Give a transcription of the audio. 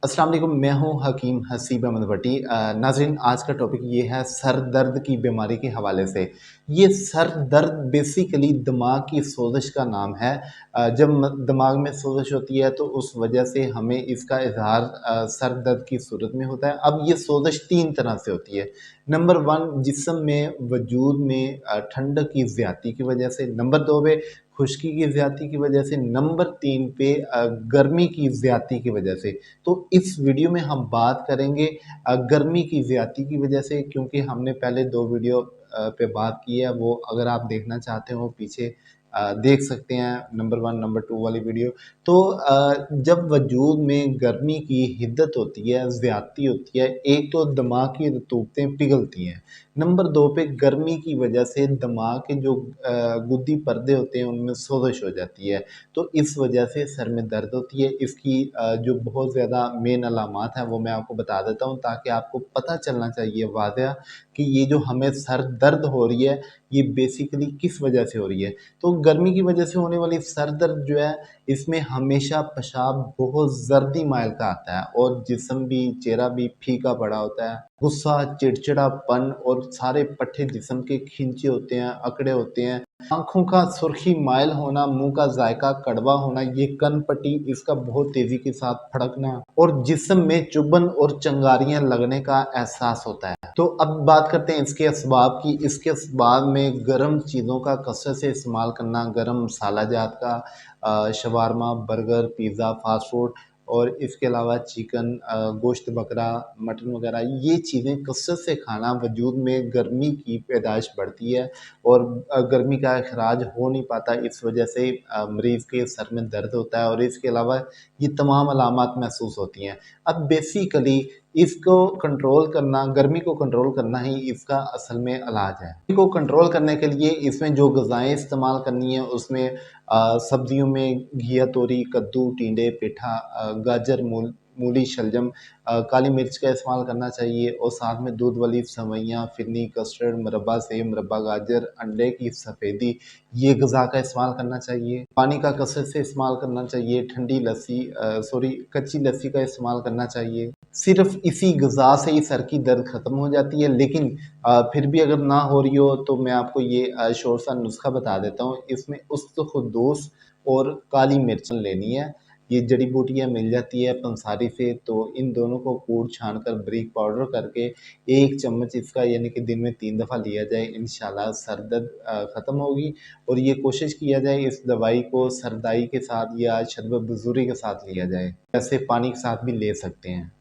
अस्सलाम वालेकुम, मैं हूं हकीम हसीब अहमद भट्टी। नाज़रीन, आज का टॉपिक ये है सर दर्द की बीमारी के हवाले से। ये सर दर्द बेसिकली दिमाग की सोजिश का नाम है। जब दिमाग में सोजिश होती है तो उस वजह से हमें इसका इजहार सर दर्द की सूरत में होता है। अब ये सोजिश तीन तरह से होती है। नंबर वन, जिस्म में वजूद में ठंडक की ज़्यादती की वजह से। नंबर दो पे खुश्की की ज़्यादती की वजह से। नंबर तीन पे गर्मी की ज़्यादती की वजह से। तो इस वीडियो में हम बात करेंगे गर्मी की ज़्यादती की वजह से, क्योंकि हमने पहले दो वीडियो पे बात की है। वो अगर आप देखना चाहते हो पीछे देख सकते हैं, नंबर वन नंबर टू वाली वीडियो। तो जब वजूद में गर्मी की हिद्दत होती है, ज़्यादती होती है, एक तो दिमाग की रतूबतें पिघलती हैं। नंबर दो पे गर्मी की वजह से दिमाग के जो गुद्दी पर्दे होते हैं उनमें सोजिश हो जाती है। तो इस वजह से सर में दर्द होती है। इसकी जो बहुत ज़्यादा मेन अलामात हैं वो मैं आपको बता देता हूँ, ताकि आपको पता चलना चाहिए वाज़ह कि ये जो हमें सर दर्द हो रही है ये बेसिकली किस वजह से हो रही है। तो गर्मी की वजह से होने वाली सर दर्द जो है, इसमें हमेशा पेशाब बहुत जर्दी माइल का आता है और जिस्म भी, चेहरा भी फीका पड़ा होता है। गुस्सा, चिड़चिड़ापन और सारे पट्टे जिस्म के खींचे होते हैं, अकड़े होते हैं। आँखों का सुर्खी माइल होना, मुँह का जायका कड़वा होना, ये कनपटी इसका बहुत तेज़ी के साथ फड़कना और जिस्म में चुभन और चिंगारियाँ लगने का एहसास होता है। तो अब बात करते हैं इसके असबाब की। इसके असबाब में गर्म चीज़ों का कसरत से इस्तेमाल करना, गर्म मसाला जात का shawarma, burger, pizza, fast food और इसके अलावा चिकन, गोश्त बकरा, मटन वगैरह, ये चीज़ें कसरत से खाना वजूद में गर्मी की पैदाइश बढ़ती है और गर्मी का अखराज हो नहीं पाता। इस वजह से मरीज़ के सर में दर्द होता है और इसके अलावा ये तमाम अलामात महसूस होती हैं। अब बेसिकली इसको कंट्रोल करना, गर्मी को कंट्रोल करना ही इसका असल में इलाज है। गर्मी को कंट्रोल करने के लिए इसमें जो ग़िज़ाएँ इस्तेमाल करनी है उसमें सब्जियों में घिया, तोरी, कद्दू, टिंडे, पेठा, गाजर, मूली, शलजम, काली मिर्च का इस्तेमाल करना चाहिए और साथ में दूध वाली सेवइयाँ, फिरनी, कस्टर्ड, मुरब्बा सेव, मुरब्बा गाजर, अंडे की सफ़ेदी, ये ग़िज़ा का इस्तेमाल करना चाहिए। पानी का कसरत से इस्तेमाल करना चाहिए। ठंडी लस्सी, कच्ची लस्सी का इस्तेमाल करना चाहिए। सिर्फ़ इसी ग़िज़ा से ही सर की दर्द ख़त्म हो जाती है। लेकिन फिर भी अगर ना हो रही हो तो मैं आपको ये शोर सा नुस्ख़ा बता देता हूँ। इसमें उस्तख़ुद्दूस और काली मिर्च लेनी है। ये जड़ी बूटियाँ मिल जाती है पंसारी से, तो इन दोनों को कूट छान कर बारीक पाउडर करके 1 चम्मच इसका, यानी कि दिन में 3 दफ़ा लिया जाए, इंशाल्लाह सर दर्द ख़त्म होगी। और ये कोशिश किया जाए इस दवाई को सरदाई के साथ या शरबत बज़ूरी के साथ लिया जाए। ऐसे पानी के साथ भी ले सकते हैं।